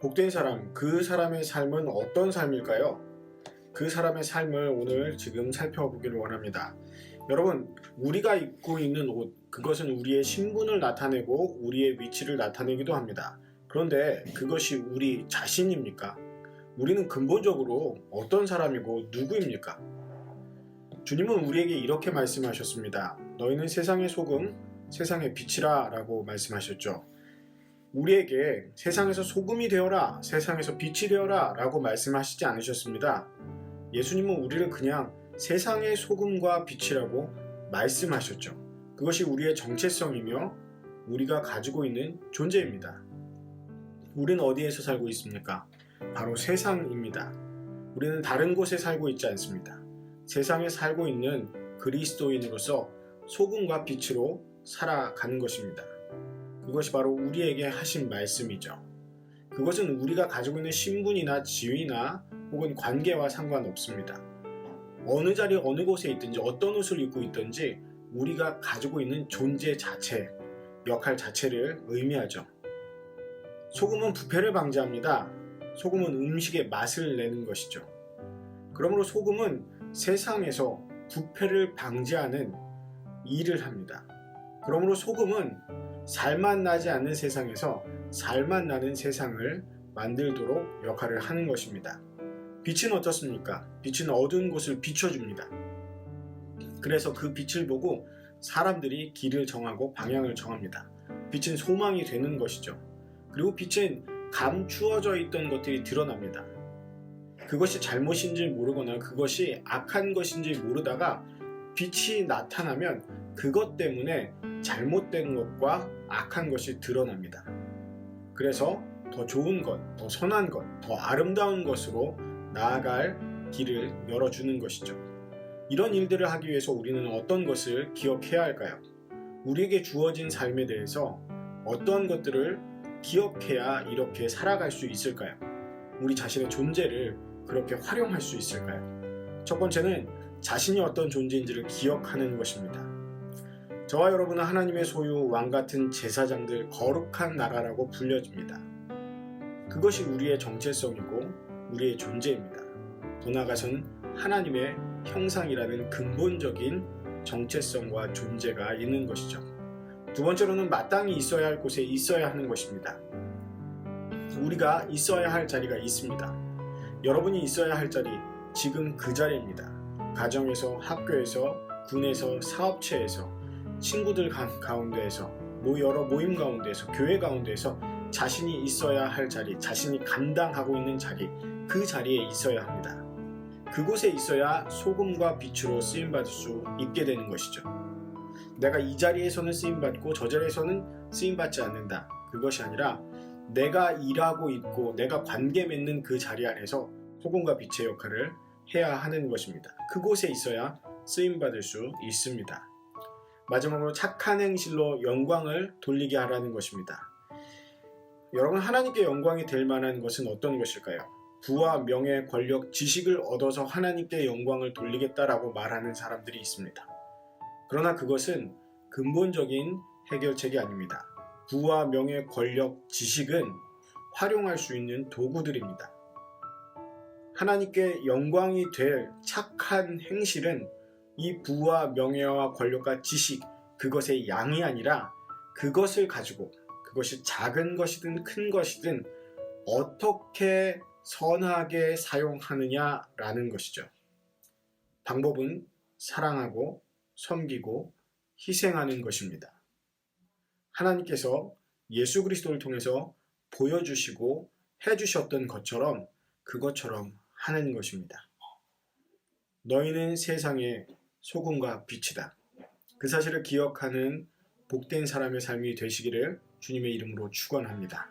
복된 사람, 그 사람의 삶은 어떤 삶일까요? 그 사람의 삶을 오늘 지금 살펴보기를 원합니다. 여러분, 우리가 입고 있는 옷, 그것은 우리의 신분을 나타내고 우리의 위치를 나타내기도 합니다. 그런데 그것이 우리 자신입니까? 우리는 근본적으로 어떤 사람이고 누구입니까? 주님은 우리에게 이렇게 말씀하셨습니다. 너희는 세상의 소금, 세상의 빛이라 라고 말씀하셨죠. 우리에게 세상에서 소금이 되어라, 세상에서 빛이 되어라 라고 말씀하시지 않으셨습니다. 예수님은 우리를 그냥 세상의 소금과 빛이라고 말씀하셨죠. 그것이 우리의 정체성이며 우리가 가지고 있는 존재입니다. 우리는 어디에서 살고 있습니까? 바로 세상입니다. 우리는 다른 곳에 살고 있지 않습니다. 세상에 살고 있는 그리스도인으로서 소금과 빛으로 살아가는 것입니다. 그것이 바로 우리에게 하신 말씀이죠. 그것은 우리가 가지고 있는 신분이나 지위나 혹은 관계와 상관없습니다. 어느 자리 어느 곳에 있든지 어떤 옷을 입고 있든지 우리가 가지고 있는 존재 자체, 역할 자체를 의미하죠. 소금은 부패를 방지합니다. 소금은 음식의 맛을 내는 것이죠. 그러므로 소금은 세상에서 부패를 방지하는 일을 합니다. 그러므로 소금은 살맛 나지 않는 세상에서 살맛 나는 세상을 만들도록 역할을 하는 것입니다. 빛은 어떻습니까? 빛은 어두운 곳을 비춰줍니다. 그래서 그 빛을 보고 사람들이 길을 정하고 방향을 정합니다. 빛은 소망이 되는 것이죠. 그리고 빛은 감추어져 있던 것들이 드러납니다. 그것이 잘못인지 모르거나 그것이 악한 것인지 모르다가 빛이 나타나면 그것 때문에 잘못된 것과 악한 것이 드러납니다. 그래서 더 좋은 것, 더 선한 것, 더 아름다운 것으로 나아갈 길을 열어주는 것이죠. 이런 일들을 하기 위해서 우리는 어떤 것을 기억해야 할까요? 우리에게 주어진 삶에 대해서 어떤 것들을 기억해야 이렇게 살아갈 수 있을까요? 우리 자신의 존재를 그렇게 활용할 수 있을까요? 첫 번째는 자신이 어떤 존재인지를 기억하는 것입니다. 저와 여러분은 하나님의 소유 왕같은 제사장들 거룩한 나라라고 불려집니다. 그것이 우리의 정체성이고 우리의 존재입니다. 더 나아가서는 하나님의 형상이라는 근본적인 정체성과 존재가 있는 것이죠. 두 번째로는 마땅히 있어야 할 곳에 있어야 하는 것입니다. 우리가 있어야 할 자리가 있습니다. 여러분이 있어야 할 자리, 지금 그 자리입니다. 가정에서, 학교에서, 군에서, 사업체에서, 친구들 가운데에서, 여러 모임 가운데에서, 교회 가운데에서 자신이 있어야 할 자리, 자신이 감당하고 있는 자리, 그 자리에 있어야 합니다. 그곳에 있어야 소금과 빛으로 쓰임받을 수 있게 되는 것이죠. 내가 이 자리에서는 쓰임받고 저 자리에서는 쓰임받지 않는다. 그것이 아니라 내가 일하고 있고 내가 관계 맺는 그 자리 안에서 소금과 빛의 역할을 해야 하는 것입니다. 그곳에 있어야 쓰임받을 수 있습니다. 마지막으로 착한 행실로 영광을 돌리게 하라는 것입니다. 여러분, 하나님께 영광이 될 만한 것은 어떤 것일까요? 부와 명예, 권력, 지식을 얻어서 하나님께 영광을 돌리겠다라고 말하는 사람들이 있습니다. 그러나 그것은 근본적인 해결책이 아닙니다. 부와 명예, 권력, 지식은 활용할 수 있는 도구들입니다. 하나님께 영광이 될 착한 행실은 이 부와 명예와 권력과 지식, 그것의 양이 아니라 그것을 가지고 그것이 작은 것이든 큰 것이든 어떻게 선하게 사용하느냐라는 것이죠. 방법은 사랑하고 섬기고 희생하는 것입니다. 하나님께서 예수 그리스도를 통해서 보여주시고 해주셨던 것처럼 그것처럼 하는 것입니다. 너희는 세상의 소금과 빛이다. 그 사실을 기억하는 복된 사람의 삶이 되시기를 주님의 이름으로 축원합니다.